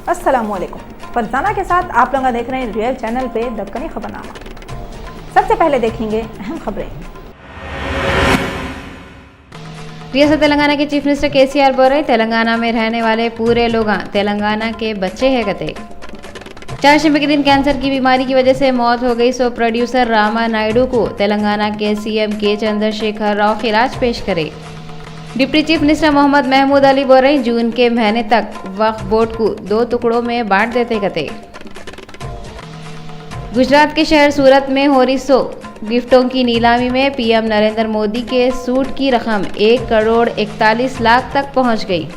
अस्सलामुअलैकुम। फरजाना के साथ आप लोग देख रहे हैं रियल चैनल पे दक्कनी खबरनामा। सबसे पहले देखेंगे अहम खबरें। रियासत तेलंगाना के चीफ मिनिस्टर केसीआर बोल रहे तेलंगाना में रहने वाले पूरे लोग तेलंगाना के बच्चे हैं कहते। चारशंबे के दिन कैंसर की बीमारी की वजह से मौत हो गई, सो प्रोड्यूसर रामा नायडू को तेलंगाना के सीएम के चंद्रशेखर राव खिराज पेश करे। Deputy chief minister Mohammad Mahmood Ali बोल रहे जून के महीने तक वक्फ बोर्ड को 2 टुकड़ों में बांट देते कहते। गुजरात के शहर सूरत में हो रही गिफ्टों की नीलामी में पीएम नरेंद्र मोदी के सूट की रकम 1 करोड़ 41 लाख तक पहुंच गई।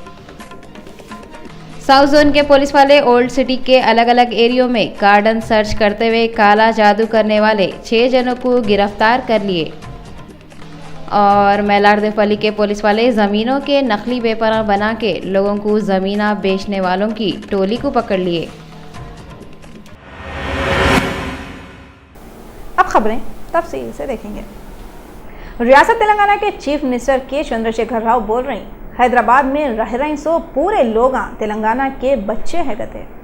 साउथ जोन के पुलिस वाले ओल्ड सिटी के अलग अलग एरियो में कार्डन सर्च करते हुए काला जादू करने वाले 6 जनों को गिरफ्तार कर लिए। और मैलारदेपल्ली के पुलिस वाले ज़मीनों के नकली पेपर बना के लोगों को ज़मीना बेचने वालों की टोली को पकड़ लिए। अब खबरें तफसील से देखेंगे। रियासत तेलंगाना के चीफ मिनिस्टर के चंद्रशेखर राव बोल रही हैदराबाद में रह रही सो पूरे लोग तेलंगाना के बच्चे हैं कहते।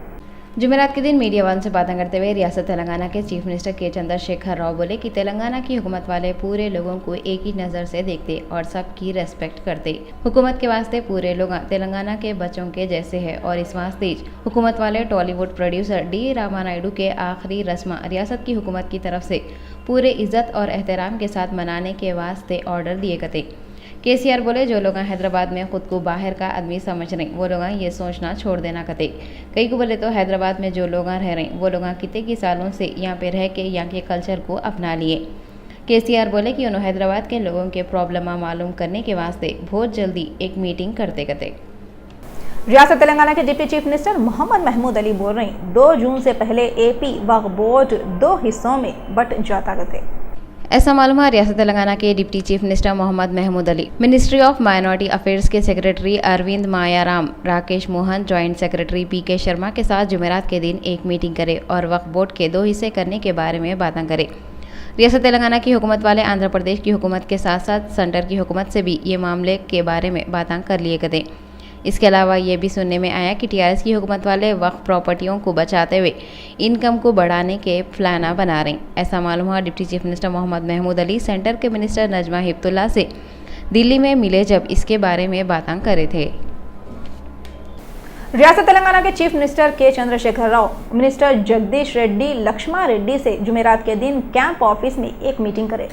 जुमेरात के दिन मीडिया वन से बातें करते हुए रियासत तेलंगाना के चीफ मिनिस्टर के चंद्रशेखर राव बोले कि तेलंगाना की हुकूमत वाले पूरे लोगों को एक ही नज़र से देखते और सबकी रेस्पेक्ट करते। हुकूमत के वास्ते पूरे लोग तेलंगाना के बच्चों के जैसे हैं और इस वास्ते हुकूमत वाले टॉलीवुड प्रोड्यूसर डी रामा नायडू के आखिरी रस्म रियासत की हुकूमत की तरफ से पूरे इज्जत और एहतराम के साथ मनाने के वास्ते ऑर्डर दिए गए। केसीआर बोले जो लोग हैदराबाद में खुद को बाहर का आदमी समझ रहे वो लोग ये सोचना छोड़ देना कहते। कई को बोले तो हैदराबाद में जो लोग रह रहे वो लोग कितने की सालों से यहाँ पे रह के यहाँ के कल्चर को अपना लिए। केसीआर बोले कि उन्होंने हैदराबाद के लोगों के प्रॉब्लम मालूम करने के वास्ते बहुत जल्दी एक मीटिंग करते कहते। रियासत तेलंगाना के deputy chief minister Mohammad Mahmood Ali बोल रही 2 जून से पहले एपी वक्फ बोर्ड 2 हिस्सों में बट जाता कहते। ऐसा मालूम है रियासत तेलंगाना के deputy chief minister Mohammad Mahmood Ali ministry of minority affairs के secretary Arvind Mayaram, Rakesh Mohan, joint secretary PK Sharma के साथ जुमेरात के दिन एक मीटिंग करे और वक्फ बोर्ड के 2 हिस्से करने के बारे में बातें करे। रियासत तेलंगाना की हुकूमत वाले आंध्र प्रदेश की हुकूमत के साथ साथ सेंटर की हुकूमत से भी ये मामले के बारे में बातें कर लिए गए। इसके अलावा ये भी सुनने में आया कि टीआरएस की हुकूमत वाले वक्फ प्रॉपर्टियों को बचाते हुए इनकम को बढ़ाने के प्लान बना रहे। ऐसा मालूम हुआ deputy chief minister Mohammad Mahmood Ali centre के मिनिस्टर नजमा हिप्तुल्ला से दिल्ली में मिले जब इसके बारे में बातें करे थे। रियासत तेलंगाना के चीफ मिनिस्टर के चंद्रशेखर राव मिनिस्टर जगदीश रेड्डी लक्ष्मा रेड्डी से जुमेरात के दिन कैंप ऑफिस में एक मीटिंग करे।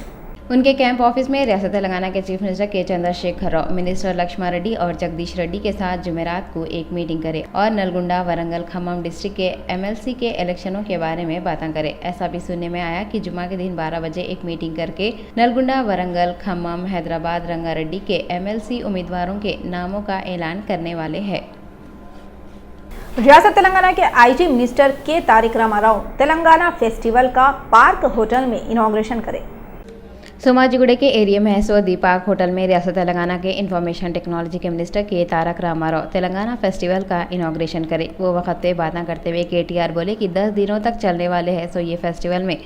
उनके कैंप ऑफिस में रियासत तेलंगाना के चीफ मिनिस्टर के चंद्रशेखर राव मिनिस्टर लक्ष्मा रेड्डी और जगदीश रेड्डी के साथ जुमेरात को एक मीटिंग करे और नलगुंडा, वरंगल, खम्मम डिस्ट्रिक्ट के एमएलसी के इलेक्शनों के बारे में बातें करे। ऐसा भी सुनने में आया कि जुमा के दिन 12 बजे एक मीटिंग करके नलगुंडा, वरंगल, खम्मम, हैदराबाद, रंगारेड्डी के एमएलसी उम्मीदवारों के नामों का ऐलान करने वाले हैं। रियासत तेलंगाना के आईटी मिनिस्टर के तारिक रामाराव तेलंगाना फेस्टिवल का पार्क होटल में इनॉग्रेशन करे। सोमाजिगुड़े के एरिया में हैसो दीपाक होटल में रियासत तेलंगाना के इंफॉर्मेशन टेक्नोलॉजी के मिनिस्टर के तारक रामाराव तेलंगाना फेस्टिवल का इनॉग्रेशन करे। वो वक्त पे बातें करते हुए केटीआर बोले कि 10 दिनों तक चलने वाले है सो ये फेस्टिवल में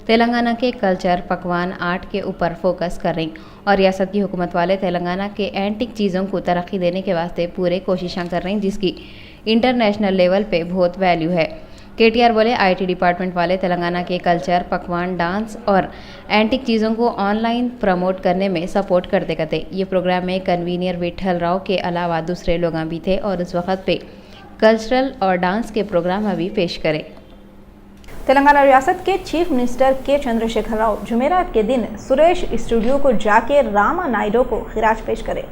तेलंगाना के कल्चर, पकवान, आर्ट के ऊपर फोकस कर रही और रियासत की हुकूमत वाले तेलंगाना के एंटिक चीज़ों को तरक्की देने के वास्ते पूरे कोशिशें कर रही जिसकी इंटरनेशनल लेवल पे बहुत वैल्यू है। केटीआर बोले आईटी डिपार्टमेंट वाले तेलंगाना के कल्चर, पकवान, डांस और एंटिक चीज़ों को ऑनलाइन प्रमोट करने में सपोर्ट करते करते। ये प्रोग्राम में कन्वीनियर विठल राव के अलावा दूसरे लोग भी थे और उस वक्त पे कल्चरल और डांस के प्रोग्राम अभी पेश करे। तेलंगाना रियासत के चीफ मिनिस्टर के चंद्रशेखर राव जुमेरात के दिन सुरेश स्टूडियो को जाके रामा नायडू को खिराज पेश करे।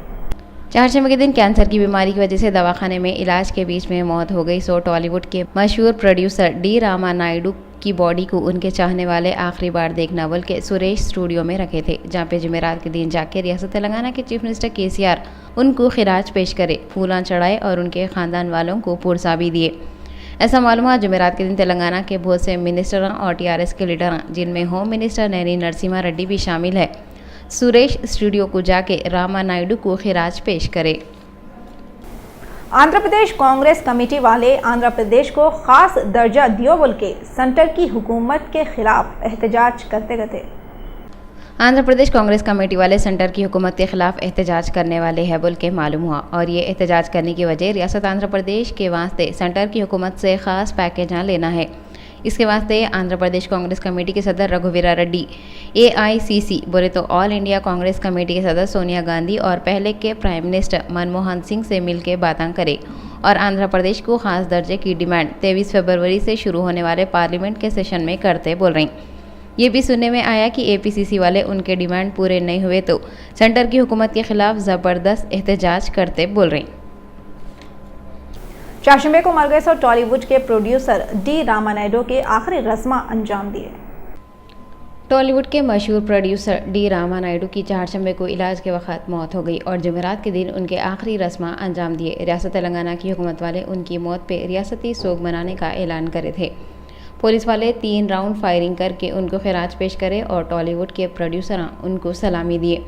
चारशंबे के दिन कैंसर की बीमारी की वजह से दवाखाने में इलाज के बीच में मौत हो गई, सो टॉलीवुड के मशहूर प्रोड्यूसर डी रामा नायडू की बॉडी को उनके चाहने वाले आखिरी बार देखना बोल के सुरेश स्टूडियो में रखे थे, जहाँ पे जुमेरात के दिन जाके रियासत तेलंगाना के चीफ मिनिस्टर केसीआर उनको खिराज पेश करे, फूलां चढ़ाए और उनके खानदान वालों को पुरसा भी दिए। ऐसा मालूम हुआ जुमेरात के दिन तेलंगाना के बहुत से मिनिस्टर और टीआरएस के लीडर जिनमें होम मिनिस्टर नैनी नरसिम्हा रेड्डी भी शामिल है, सुरेश स्टूडियो को जाके रामा नायडू को खिराज पेश करे। आंध्र प्रदेश कांग्रेस कमेटी वाले आंध्र प्रदेश को खास दर्जा दियो बोल के सेंटर की हुकूमत के खिलाफ एहतजाज करते गए। आंध्र प्रदेश कांग्रेस कमेटी वाले सेंटर की हुकूमत के खिलाफ एहतजाज करने वाले हैं बोल के मालूम हुआ और ये एहतजाज करने की वजह रियासत आंध्र प्रदेश के वास्ते सेंटर की हुकूमत से ख़ास पैकेज ना लेना है। इसके वास्ते आंध्र प्रदेश कांग्रेस कमेटी के सदर रघुवीरा रेड्डी, AICC बोले तो ऑल इंडिया कांग्रेस कमेटी के सदर सोनिया गांधी और पहले के प्राइम मिनिस्टर मनमोहन सिंह से मिलकर बातें करे और आंध्र प्रदेश को खास दर्जे की डिमांड 23 फरवरी से शुरू होने वाले पार्लियामेंट के सेशन में करते बोल रही। ये भी सुनने में आया कि APCC वाले उनके डिमांड पूरे नहीं हुए तो सेंटर की हुकूमत के खिलाफ ज़बरदस्त एहतजाज करते बोल रही। चाशंबे को मरगस और टॉलीवुड के प्रोड्यूसर डी रामानायडू के आखिरी रस्म अंजाम दिए। टॉलीवुड के मशहूर प्रोड्यूसर डी रामानायडू की चारशंबे को इलाज के वक्त मौत हो गई और जुमेरात के दिन उनके आखिरी रस्म अंजाम दिए। रियासत तेलंगाना की हुकूमत वाले उनकी मौत पर रियासती सोग मनाने का ऐलान करे थे। पुलिस वाले 3 राउंड फायरिंग करके उनको खिराज पेश करे और टॉलीवुड के प्रोड्यूसर उनको सलामी दिए।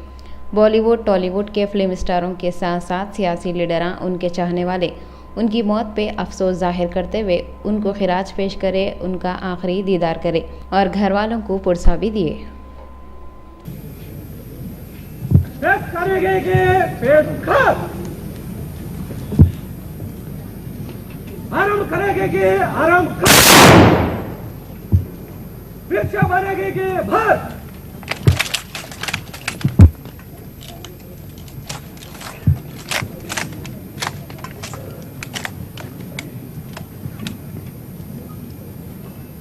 बॉलीवुड टॉलीवुड के फिल्म स्टारों के साथ साथ सियासी लीडर उनके चाहने वाले उनकी मौत पे अफसोस जाहिर करते हुए उनको खिराज पेश करे, उनका आखिरी दीदार करे और घर वालों को पुरसा भी दिए। पेश करेंगे कि पेश कर आराम करेंगे कि आराम फिर से बनेंगे भर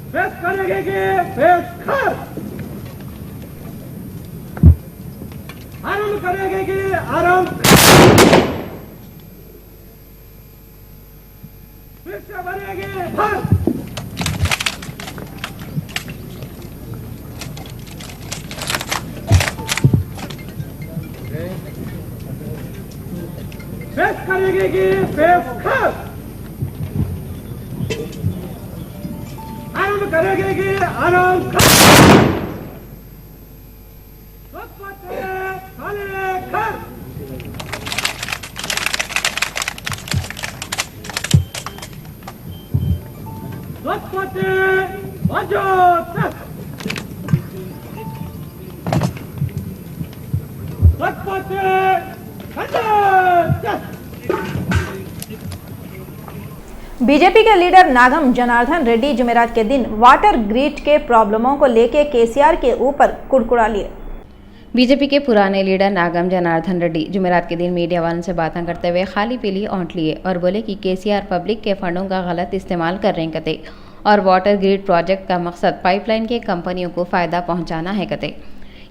पेश करेंगे कि पेश कर आराम करेंगे कि आराम बीजेपी के लीडर नागम जनार्दन रेड्डी जुमेरात के दिन वाटर ग्रिड के प्रॉब्लमों को लेकर केसीआर के ऊपर कुड़कुड़ा लिए। बीजेपी के पुराने लीडर नागम जनार्दन रेड्डी जुमेरात के दिन मीडिया वालों से बातें करते हुए खाली पीली औंठ लिए और बोले कि केसीआर पब्लिक के फंडों का गलत इस्तेमाल कर रहे कते और वाटर ग्रिड प्रोजेक्ट का मकसद पाइपलाइन के कंपनियों को फ़ायदा पहुँचाना है कते।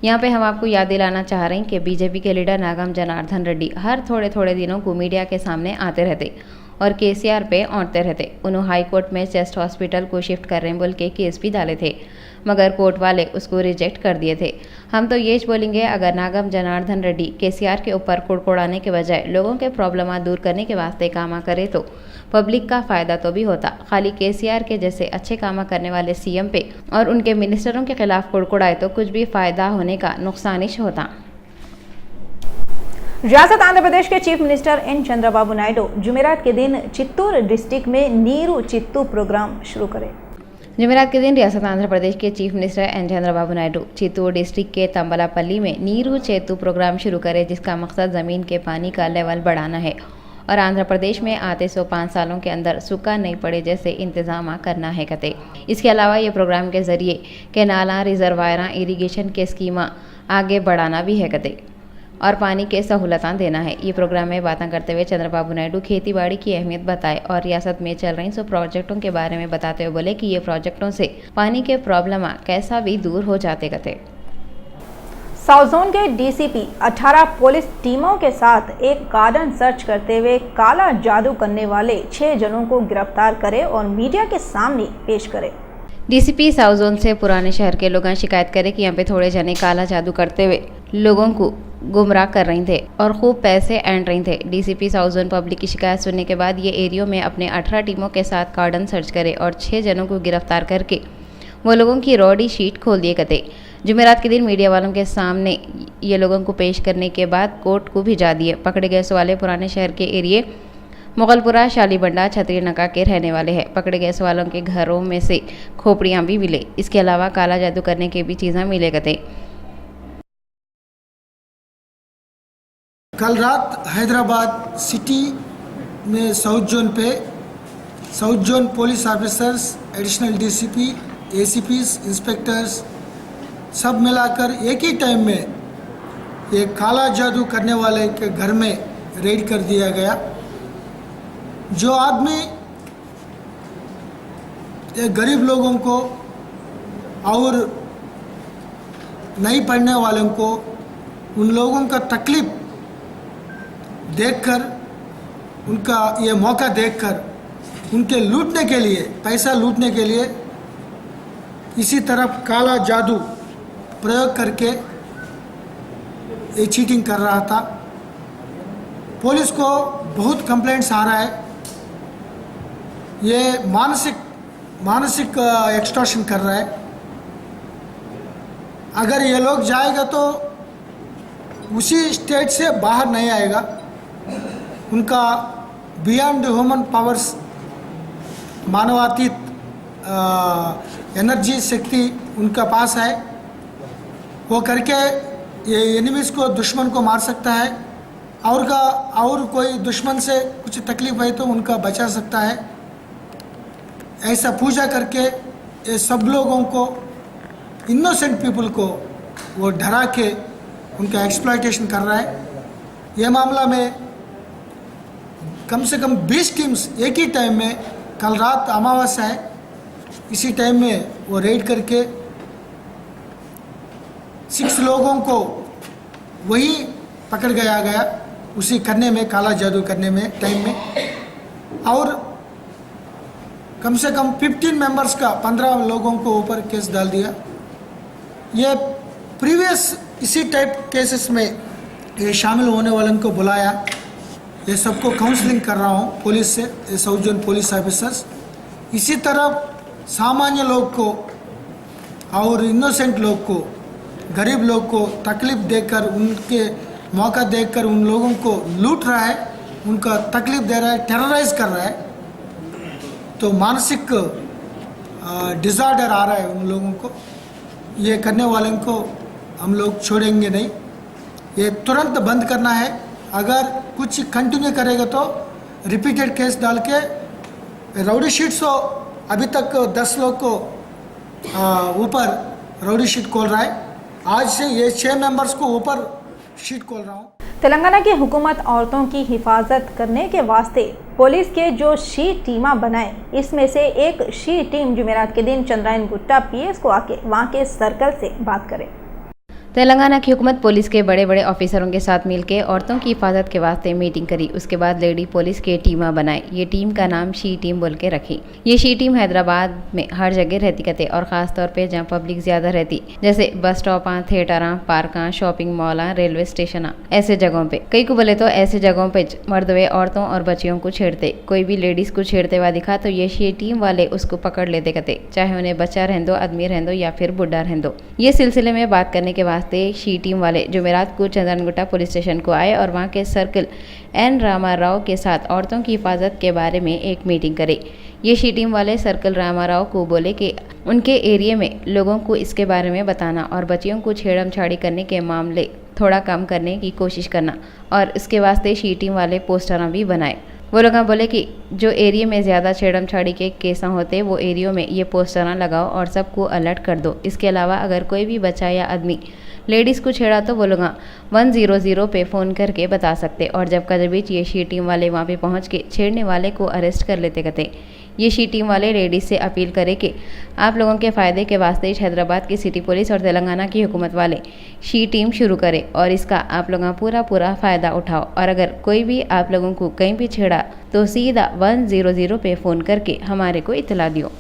यहाँ पे हम आपको याद दिलाना चाह रहे हैं कि बीजेपी के लीडर नागम जनार्दन रेड्डी हर थोड़े दिनों को मीडिया के सामने आते रहते और केसीआर पे औंटते रहते। उन्होंने हाई कोर्ट में चेस्ट हॉस्पिटल को शिफ्ट कर रहे बोल के केस भी डाले थे मगर कोर्ट वाले उसको रिजेक्ट कर दिए थे। हम तो ये बोलेंगे अगर नागम जनार्दन रेड्डी केसीआर के ऊपर कुड़कुड़ाने के बजाय लोगों के प्रॉब्लम दूर करने के वास्ते काम करे तो पब्लिक का फ़ायदा तो भी होता। खाली केसीआर के जैसे अच्छे काम करने वाले CM पे और उनके मिनिस्टरों के खिलाफ कुड़कुड़ाए तो कुछ भी फ़ायदा होने का नुकसानिश होता। रियासत आंध्र प्रदेश के chief minister N Chandrababu Naidu जुमेरात के दिन चित्तूर डिस्ट्रिक्ट में नीरू चित्तू प्रोग्राम शुरू करे। जुमेरात के दिन रियासत आंध्र प्रदेश के chief minister N Chandrababu Naidu Chittoor district के तंबलापल्ली में नीरू चेतू प्रोग्राम शुरू करे जिसका मकसद ज़मीन के पानी का लेवल बढ़ाना है और आंध्र प्रदेश में आते 105 सालों के अंदर सूखा नहीं पड़े जैसे इंतजाम करना है कते। इसके अलावा ये प्रोग्राम के ज़रिए कैनाला रिजर्वायरा इरीगेशन के स्कीमा आगे बढ़ाना भी है कते और पानी के सहूलतां देना है। ये प्रोग्राम में बातें करते हुए चंद्रबाबू नायडू खेती बाड़ी की अहमियत बताए और रियासत में चल रही सो प्रोजेक्टों के बारे में बताते हुए बोले कि ये प्रोजेक्टों से पानी के प्रॉब्लम कैसा भी दूर हो जाते कते। साउथ जोन के DCP 18 पुलिस टीमों के साथ एक गार्डन सर्च करते हुए काला जादू करने वाले 6 जनों को गिरफ्तार करे और मीडिया के सामने पेश करे। DCP साउथ जोन से पुराने शहर के लोग शिकायत करे कि यहाँ पे थोड़े जने काला जादू करते हुए लोगों को गुमराह कर रहे थे और खूब पैसे ऐंठ रहे थे। DCP साउथ जोन पब्लिक की शिकायत सुनने के बाद ये एरियो में अपने 18 टीमों के साथ गार्डन सर्च करे और 6 जनों को गिरफ्तार करके वो लोगों की रॉडी शीट खोल दिए कते। जुमेरात के दिन मीडिया वालों के सामने ये लोगों को पेश करने के बाद कोर्ट को भिजा दिए। पकड़े गए वाले पुराने शहर के एरिए मुगलपुरा, शालीबंडा, छतरी नका के रहने वाले हैं। पकड़े गए वालों के घरों में से खोपड़ियाँ भी मिले। इसके अलावा काला जादू करने के भी चीज़ें मिले कते। कल रात हैदराबाद सिटी में south zone police officers, additional DCP, ACPs, inspectors सब मिलाकर एक ही टाइम में ये काला जादू करने वाले के घर में रेड कर दिया गया। जो आदमी ये गरीब लोगों को और नहीं पढ़ने वालों को, उन लोगों का तकलीफ देखकर, उनका ये मौका देखकर उनके लूटने के लिए, पैसा लूटने के लिए इसी तरफ काला जादू प्रयोग करके ये चीटिंग कर रहा था। पुलिस को बहुत कंप्लेंट्स आ रहा है, ये मानसिक एक्सटॉर्शन कर रहा है। अगर ये लोग जाएगा तो उसी स्टेट से बाहर नहीं आएगा। उनका बियॉन्ड ह्यूमन पावर्स, मानवातीत एनर्जी, शक्ति उनका पास है। वो करके ये एनिमीज़ को, दुश्मन को मार सकता है और कोई दुश्मन से कुछ तकलीफ है तो उनका बचा सकता है। ऐसा पूजा करके ये सब लोगों को, इनोसेंट पीपल को वो डरा के उनका एक्सप्लॉयटेशन कर रहा है। ये मामला में कम से कम 20 टीम्स एक ही टाइम में, कल रात अमावस्या है, इसी टाइम में वो रेड करके 6 लोगों को वही पकड़ गया उसी करने में, काला जादू करने में टाइम में। और कम से कम 15 मेंबर्स का 15 लोगों को ऊपर केस डाल दिया। ये प्रीवियस इसी टाइप केसेस में ये शामिल होने वालों को बुलाया। ये सबको काउंसलिंग कर रहा हूँ पुलिस से, ये साउथ जोन पुलिस ऑफिसर्स। इसी तरह सामान्य लोग को और इनोसेंट लोग को, गरीब लोग को तकलीफ देकर, उनके मौका देखकर उन लोगों को लूट रहा है, उनका तकलीफ दे रहा है, टेरराइज कर रहा है। तो मानसिक डिज़ार्डर आ रहा है उन लोगों को। ये करने वालों को हम लोग छोड़ेंगे नहीं, ये तुरंत बंद करना है। अगर कुछ कंटिन्यू करेगा तो रिपीटेड केस डाल के राउडी शीट्स हो, अभी तक 10 लोग को ऊपर राउडी शीट खोल रहा है। आज से ये 6 मेंबर्स को ऊपर शीट खोल रहा हूँ। तेलंगाना की हुकूमत औरतों की हिफाजत करने के वास्ते पुलिस के जो शी टीमा बनाए, इसमें से एक शी टीम जुमेरात के दिन चंद्रायन गुट्टा पीएस को आके वहां के सर्कल से बात करे। तेलंगाना की हुकूमत पुलिस के बड़े बड़े ऑफिसरों के साथ मिलकर औरतों की हिफाजत के वास्ते मीटिंग करी। उसके बाद लेडी पुलिस के टीमा बनाए। ये टीम का नाम शी टीम बोल के रखी। ये शी टीम हैदराबाद में हर जगह रहती कते और ख़ास तौर पे जहाँ पब्लिक ज़्यादा रहती, जैसे bus stop, theatre, park, shopping mall, railway station, ऐसे जगहों पे। कई को बोले तो ऐसे जगहों पे मर्दवे औरतों और बच्चियों को छेड़ते। कोई भी लेडीज़ को छेड़ते हुआ दिखा तो ये शी टीम वाले उसको पकड़ लेते कते, चाहे उन्हें बच्चा रहने दो, आदमी रहने दो या फिर बुढ़ा रहने दो। ये सिलसिले में बात करने के वास्ते शी टीम वाले जुमेरात को चंद्रनगुट्टा पुलिस स्टेशन को आए और वहां के सर्कल एन रामाराव के साथ औरतों की हिफाजत के बारे में एक मीटिंग करे। ये शी टीम वाले सर्कल रामाराव को बोले कि उनके एरिया में लोगों को इसके बारे में बताना और बच्चियों को छेड़म छाड़ी करने के मामले थोड़ा कम करने की कोशिश करना, और इसके वास्ते शी टीम वाले पोस्टर भी बनाए। वो लोग बोले कि जो एरिया में ज़्यादा छेड़म छाड़ी के केस होते वो एरियो में ये पोस्टर लगाओ और सबको अलर्ट कर दो। इसके अलावा अगर कोई भी बच्चा या आदमी लेडीज़ को छेड़ा तो वो लोग 100 पे फ़ोन करके बता सकते, और जब कभी बीच ये शी टीम वाले वहाँ पे पहुँच के छेड़ने वाले को अरेस्ट कर लेते कहते। ये शी टीम वाले लेडीज़ से अपील करे कि आप लोगों के फ़ायदे के वास्ते हैदराबाद की सिटी पुलिस और तेलंगाना की हुकूमत वाले शी टीम शुरू करे और इसका आप लोग पूरा फ़ायदा उठाओ। और अगर कोई भी आप लोगों को कहीं भी छेड़ा तो सीधा 100 पे फ़ोन करके हमारे को इतला दियो।